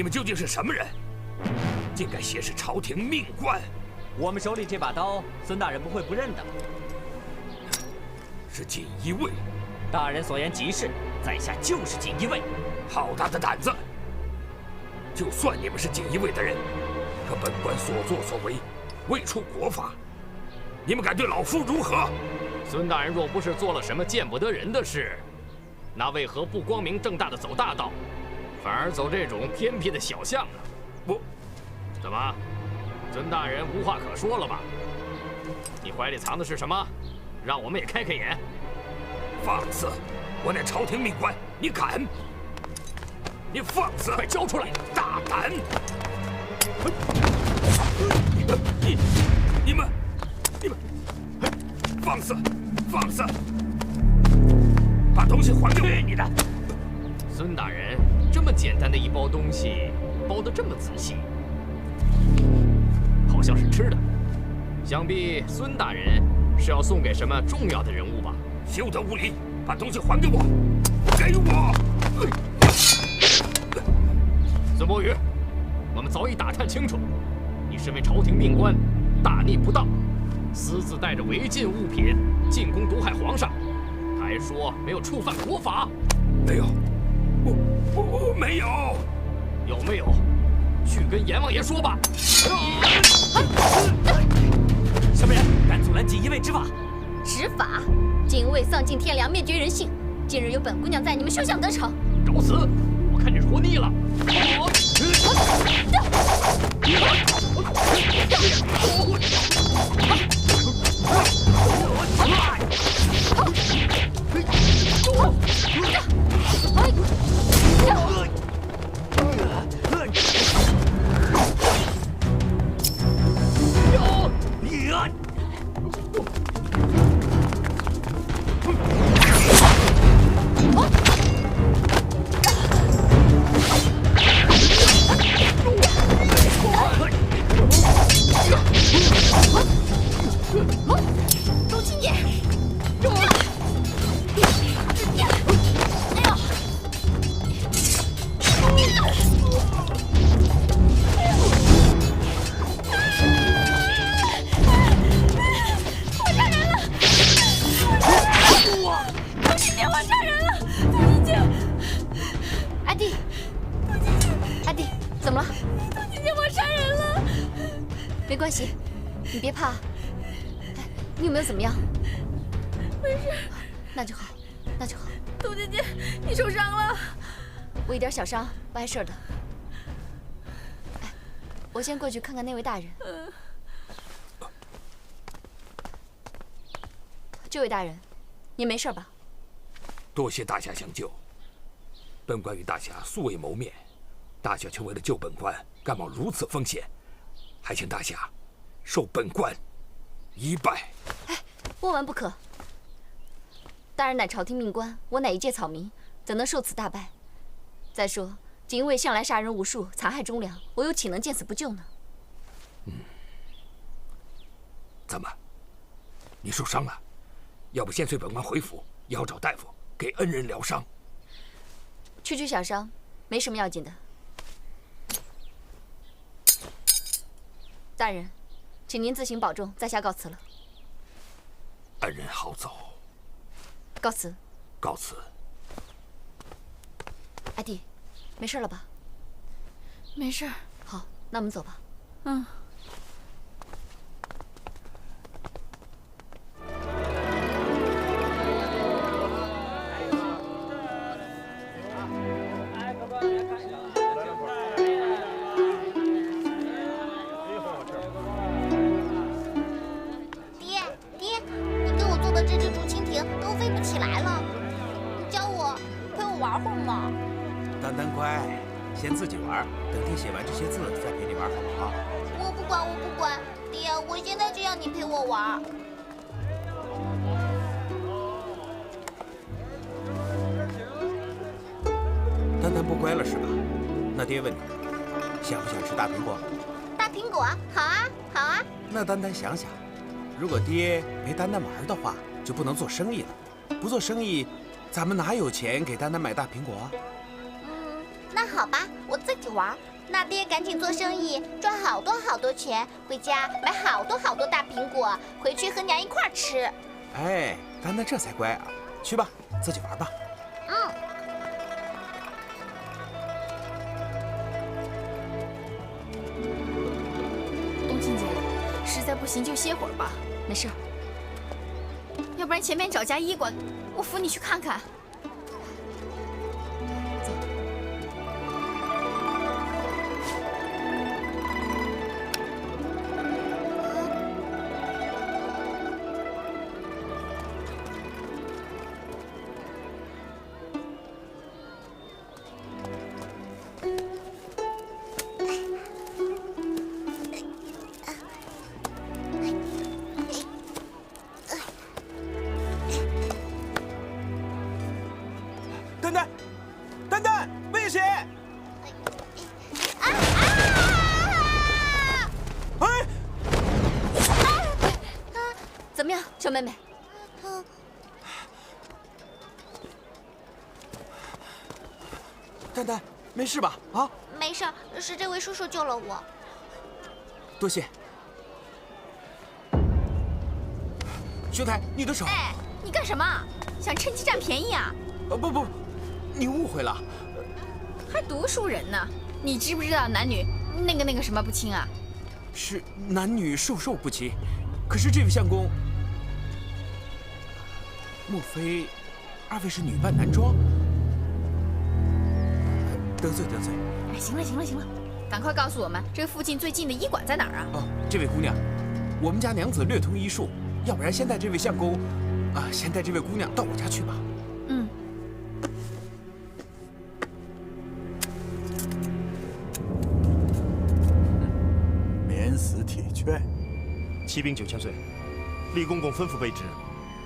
们究竟是什么人？竟敢挟持朝廷命官！我们手里这把刀，孙大人不会不认的吧？是锦衣卫。大人所言极是，在下就是锦衣卫。好大的胆子！就算你们是锦衣卫的人，可本官所作所为未触国法，你们敢对老夫如何？孙大人若不是做了什么见不得人的事，那为何不光明正大的走大道，反而走这种偏僻的小巷呢？我，怎么，孙大人无话可说了吧？你怀里藏的是什么？让我们也开开眼。放肆！我乃朝廷命官，你敢？你放肆！快交出来！大胆！你们，放肆！放肆！把东西还给我！你的！孙大人，这么简单的一包东西，包得这么仔细，好像是吃的。想必孙大人是要送给什么重要的人物吧？休得无礼！把东西还给我！给我！孙伯宇，我们早已打探清楚，你身为朝廷命官，大逆不道，私自带着违禁物品进宫毒害皇上，还说没有触犯国法。没有，我没有。有没有？去跟阎王爷说吧。什么人敢阻拦锦衣卫执法？执法！锦衣卫丧尽天良，灭绝人性。今日有本姑娘在，你们休想得逞！找死！我看你是活腻了。陆青爷，没关系，你别怕。哎，你有没有怎么样？没事。那就好，那就好。杜姐姐，你受伤了？我一点小伤，不碍事的。哎，我先过去看看那位大人。这位大人，您没事吧？多谢大侠相救。本官与大侠素未谋面，大侠却为了救本官，甘冒如此风险。还请大侠受本官一拜。哎，万万不可！大人乃朝廷命官，我乃一介草民，怎能受此大拜？再说锦衣卫向来杀人无数，残害忠良，我又岂能见死不救呢？怎么，你受伤了？要不先随本官回府，也好找大夫给恩人疗伤。区区小伤，没什么要紧的。大人，请您自行保重，在下告辞了。恩人好走。告辞。告辞。阿弟，没事了吧？没事。好，那我们走吧。嗯。先自己玩，等爹写完这些字再陪你玩，好不好？我不管，我不管，爹，我现在就要你陪我玩。丹丹不乖了是吧？那爹问你，想不想吃大苹果？大苹果，好啊，好啊。那丹丹想想，如果爹陪丹丹玩的话，就不能做生意了。不做生意，咱们哪有钱给丹丹买大苹果啊？那好吧，我自己玩。那爹赶紧做生意，赚好多好多钱，回家买好多好多大苹果，回去和娘一块儿吃。哎，丹丹这才乖啊！去吧，自己玩吧。嗯。冬青姐，实在不行就歇会儿吧。没事儿。要不然前面找家医馆，我扶你去看看。丹丹，丹丹，危险！哎，怎么样，小妹妹？丹丹，没事吧？啊，没事儿，是这位叔叔救了我。多谢。兄台，你的手。哎，你干什么？想趁机占便宜啊？不，你误会了。还读书人呢？你知不知道男女那个什么不亲啊？是男女授受不亲，可是这位相公，莫非二位是女扮男装？得罪。哎，行了，赶快告诉我们这附近最近的医馆在哪儿啊？哦，这位姑娘，我们家娘子略通医术，要不然先带这位相公，先带这位姑娘到我家去吧。嗯。免死铁券。启禀9000岁，厉公公吩咐卑职，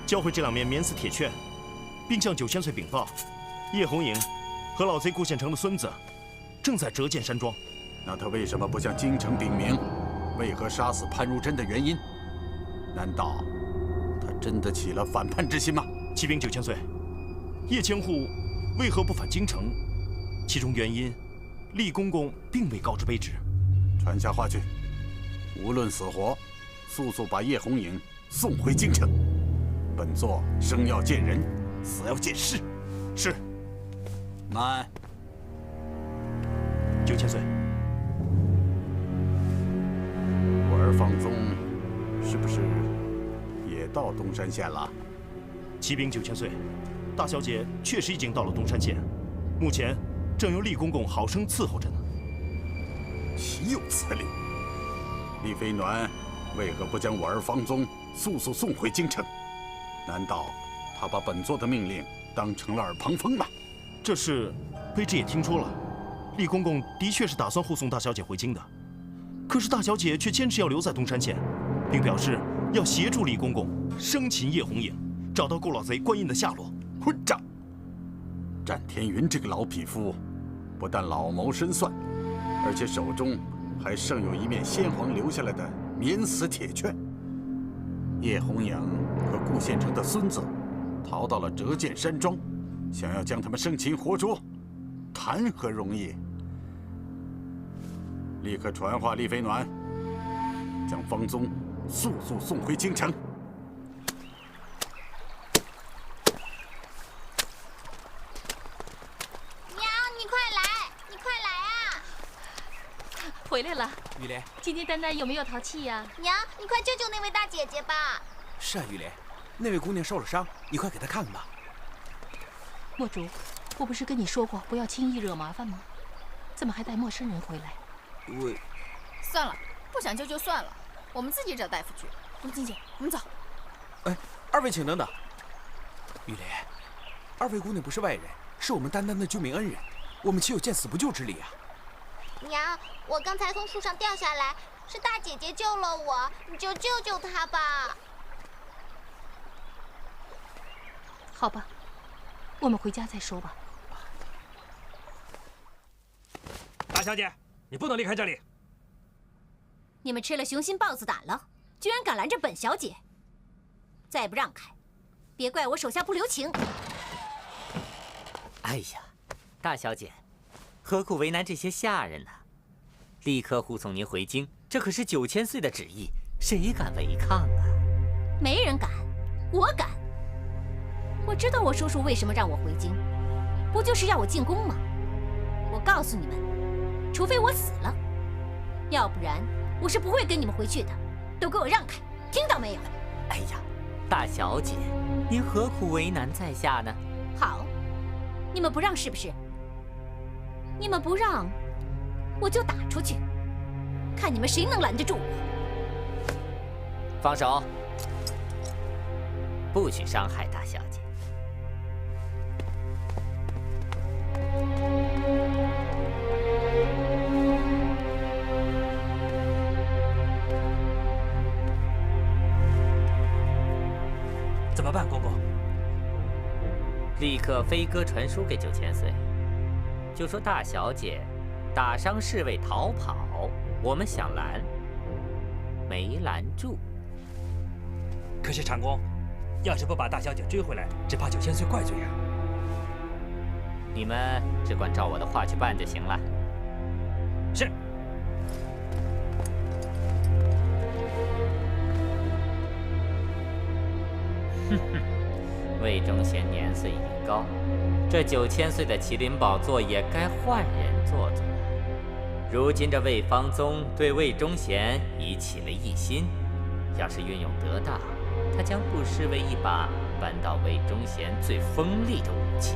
交回这2面免死铁券，并向9000岁禀报，叶红影和老贼顾县城的孙子正在折剑山庄。那他为什么不向京城禀明，为何杀死潘如真的原因？难道他真的起了反叛之心吗？启禀9000岁，叶千户为何不返京城？其中原因，厉公公并未告知卑职。传下话去，无论死活，速把叶红影送回京城。本座生要见人，死要见尸。是。慢。 9000岁，我儿方宗是不是也到东山县了？启禀9000岁，大小姐确实已经到了东山县，目前正由厉公公好生伺候着呢。岂有此理！厉飞鸾为何不将我儿方宗速送回京城？难道他把本座的命令当成了耳旁风吗？这事卑职也听说了。 厉公公的确是打算护送大小姐回京的，可是大小姐却坚持要留在东山县，并表示要协助厉公公生擒叶红影，找到顾老贼官印的下落。混账！战天云这个老匹夫，不但老谋深算，而且手中还剩有一面先皇留下来的免死铁券。叶红影和顾县城的孙子逃到了折剑山庄，想要将他们生擒活捉，谈何容易！ 立刻传话厉飞鸾，将方宗速送回京城。娘，你快来，你快来啊！回来了，雨莲。今天丹丹有没有淘气呀？娘，你快救救那位大姐姐吧！是啊，雨莲，那位姑娘受了伤，你快给她看看吧。墨竹，我不是跟你说过不要轻易惹麻烦吗？怎么还带陌生人回来？ 算了，不想救就算了，我们自己找大夫去。冬青姐，我们走。哎，二位请等等。雨莲，二位姑娘不是外人，是我们丹丹的救命恩人，我们岂有见死不救之理啊？娘，我刚才从树上掉下来，是大姐姐救了我，你就救救她吧。好吧，我们回家再说吧。 大小姐，你不能离开这里。你们吃了雄心豹子胆了，居然敢拦着本小姐！再不让开，别怪我手下不留情。哎呀，大小姐，何苦为难这些下人呢？立刻护送您回京。这可是9000岁的旨意，谁敢违抗啊？没人敢，我敢。我知道我叔叔为什么让我回京，不就是要我进宫吗？我告诉你们，除非我死了，要不然我是不会跟你们回去的。都给我让开，听到没有？哎呀，大小姐，您何苦为难在下呢？好，你们不让是不是？你们不让，我就打出去，看你们谁能拦得住我。放手，不许伤害大小姐。怎么办，公公？立刻飞鸽传书给9000岁，就说大小姐打伤侍卫逃跑，我们想拦，没拦住。可是长公，要是不把大小姐追回来，只怕9000岁怪罪啊。你们只管照我的话去办就行了。是。哼哼，魏忠贤年岁已高，这9000岁的麒麟宝座也该换人坐坐了。如今这魏方宗对魏忠贤已起了异心，要是运用得当，他将不失为一把扳倒魏忠贤最锋利的武器。